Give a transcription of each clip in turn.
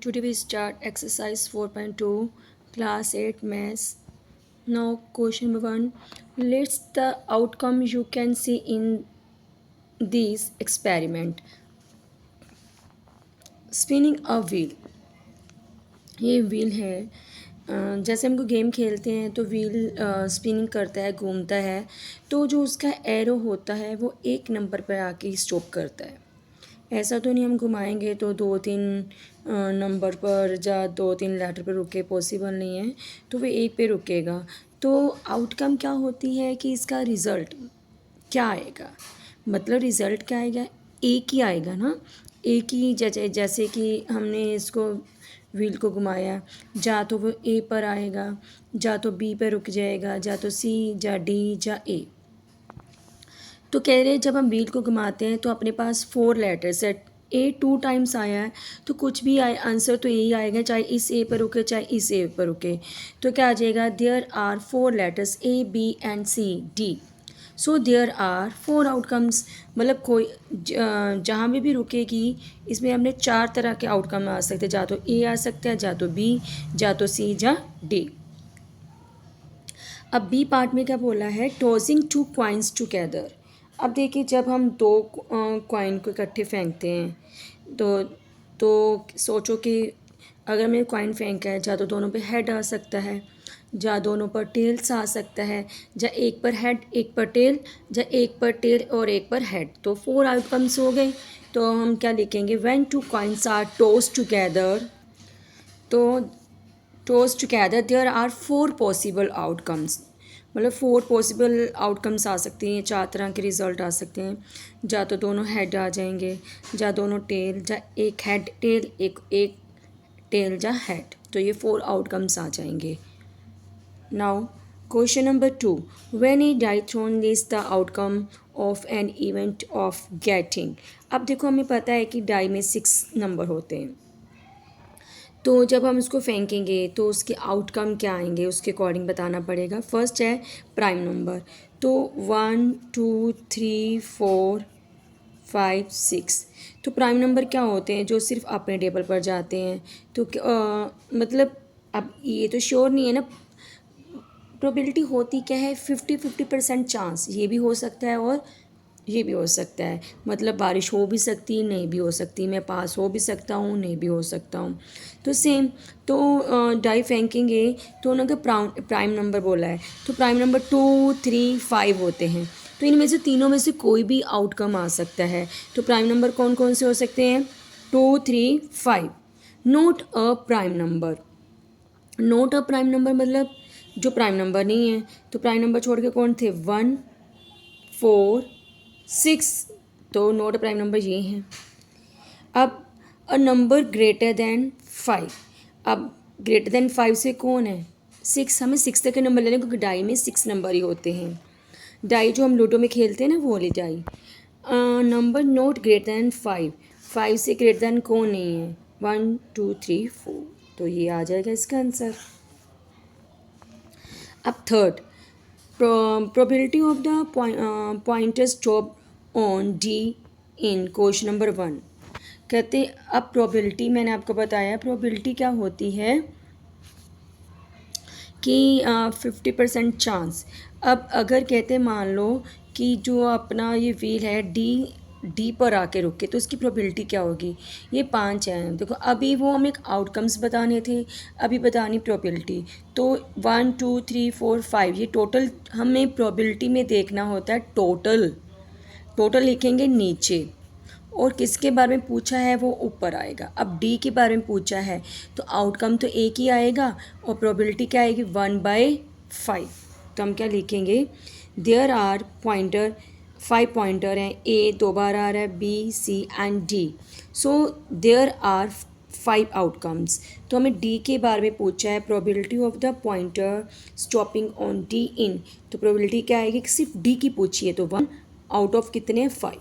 Today we start exercise 4.2 class 8 maths. Now question number 1. Let's the outcome you can see in this experiment. Spinning a wheel. ये wheel है। जैसे हमको game खेलते हैं तो wheel spinning करता है, घूमता है, तो जो उसका एरो होता है वो एक नंबर पर आके स्टॉप करता है। ऐसा तो नहीं हम घुमाएंगे तो 2-3 नंबर पर या 2-3 लेटर पर रुके, पॉसिबल नहीं है, तो वो एक पे रुकेगा। तो आउटकम क्या होती है कि इसका रिज़ल्ट क्या आएगा, मतलब रिज़ल्ट क्या आएगा, एक ही आएगा ना। एक ही जैसे कि हमने इसको व्हील को घुमाया, या तो वो ए पर आएगा, या तो बी पर रुक जाएगा, या तो सी, या डी, या ए। तो कह रहे जब हम व्हील को घुमाते हैं तो अपने पास 4 लेटर्स है। ए 2 टाइम्स आया है तो कुछ भी आए आंसर तो यही आएगा, चाहे इस ए पर रुके चाहे इस ए पर रुके। तो क्या आ जाएगा, there are 4 letters A B and C D, so there are 4 outcomes. मतलब कोई जहाँ भी रुकेगी इसमें हमने 4 तरह के आउटकम आ सकते हैं, या तो ए आ सकता है, या तो बी, या तो सी, या डी। अब बी पार्ट में क्या बोला है, टॉसिंग 2 कॉइन्स टुगेदर। अब देखिए जब हम 2 कॉइन को इकट्ठे फेंकते हैं तो सोचो कि अगर मैंने कॉइन फेंका है, या तो दोनों पे हेड आ सकता है, या दोनों पर टेल्स आ सकता है, या एक पर हेड एक पर टेल, या एक पर टेल और एक पर हेड। तो 4 आउटकम्स हो गए। तो हम क्या लिखेंगे, when 2 coins are tossed together, तो tossed together there are 4 possible outcomes. मतलब 4 पॉसिबल आउटकम्स आ सकती हैं, 4 तरह के रिज़ल्ट आ सकते हैं। या तो दोनों हेड आ जाएंगे, या दोनों टेल, या एक हेड टेल, एक टेल या हेड। तो ये 4 आउटकम्स आ जाएंगे। Now question number 2, when a die thrown is the outcome of an event of getting. अब देखो हमें पता है कि डाई में 6 नंबर होते हैं, तो जब हम इसको फेंकेंगे तो उसके आउटकम क्या आएंगे उसके अकॉर्डिंग बताना पड़ेगा। फर्स्ट है प्राइम नंबर, तो 1 2 3 4 5 6। तो प्राइम नंबर क्या होते हैं, जो सिर्फ अपने टेबल पर जाते हैं। तो मतलब अब ये तो श्योर नहीं है ना, प्रोबेबिलिटी होती क्या है, 50-50% चांस, ये भी हो सकता है और ये भी हो सकता है। मतलब बारिश हो भी सकती है, नहीं भी हो सकती, मैं पास हो भी सकता हूँ, नहीं भी हो सकता हूँ। तो सेम, तो डाई फेंकेंगे तो उन्होंने प्राइम नंबर बोला है, तो प्राइम नंबर 2 3 5 होते हैं। तो इनमें से तीनों में से कोई भी आउटकम आ सकता है। तो प्राइम नंबर कौन कौन से हो सकते हैं, 2 3 5। Note a prime number, note a prime number मतलब जो प्राइम नंबर नहीं है। तो प्राइम नंबर छोड़ के कौन थे, 1 4 6। तो नोट प्राइम नंबर ये हैं। अब अ नंबर ग्रेटर देन 5। अब ग्रेटर देन 5 से कौन है, 6। हमें 6 तक के नंबर लेने, क्योंकि डाई में 6 नंबर ही होते हैं। डाई जो हम लूडो में खेलते हैं ना, वो वाली die. Number not greater than 5, 5 से ग्रेटर देन कौन नहीं है, 1 2 3 4। तो ये आ जाएगा इसका आंसर। अब third, probability of the pointers drop on D in question number 1। कहते अब प्रोबेबिलिटी मैंने आपको बताया, प्रोबेबिलिटी क्या होती है कि 50% चांस। अब अगर कहते मान लो कि जो अपना ये व्हील है डी पर आके रुके, तो इसकी प्रोबेबिलिटी क्या होगी, ये 5 है। देखो अभी वो हमें आउटकम्स बताने थे, अभी बतानी प्रोबेबिलिटी। तो 1 2 3 4 5 ये टोटल हमें प्रोबेबिलिटी में देखना होता है। टोटल टोटल लिखेंगे नीचे, और किसके बारे में पूछा है वो ऊपर आएगा। अब डी के बारे में पूछा है तो आउटकम तो एक ही आएगा, और प्रोबेबिलिटी क्या आएगी, 1/5। तो हम क्या लिखेंगे, देयर आर पॉइंटर 5 पॉइंटर हैं, ए 2 बार आ रहा है, B C and D, so there are 5 outcomes. तो हमें डी के बारे में पूछा है, probability of the pointer stopping on D in. तो प्रोबेबिलिटी क्या आएगी, सिर्फ डी की पूछी है, तो 1 आउट ऑफ कितने, 5।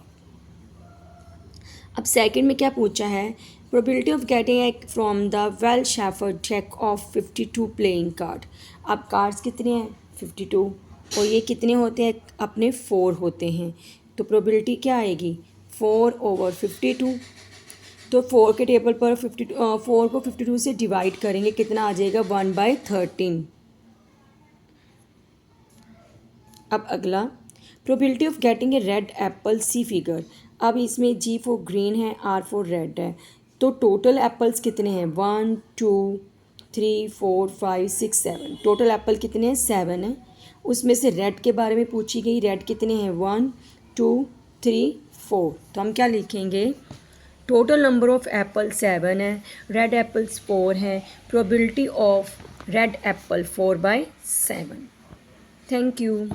अब सेकंड में क्या पूछा है, probability of getting A from the well shepherd deck of 52 playing card. अब कार्ड्स कितने हैं, 52, और ये कितने होते हैं, अपने 4 होते हैं। तो प्रोबेबिलिटी क्या आएगी, 4/52। तो 4 के टेबल पर 4 को 52 से डिवाइड करेंगे, कितना आ जाएगा 1/13। अब अगला, probability of getting a red apple, see figure. अब इसमें G फॉर ग्रीन है, R फॉर रेड है, तो टोटल एप्पल्स कितने हैं 1 2 3 4 5 6 7, टोटल एप्पल कितने हैं 7 हैं। उसमें से रेड के बारे में पूछी गई, रेड कितने हैं 1 2 3 4, तो हम क्या लिखेंगे, टोटल नंबर ऑफ एप्पल 7 है, रेड एप्पल्स 4 है, probability of red Apple 4/7। Thank you.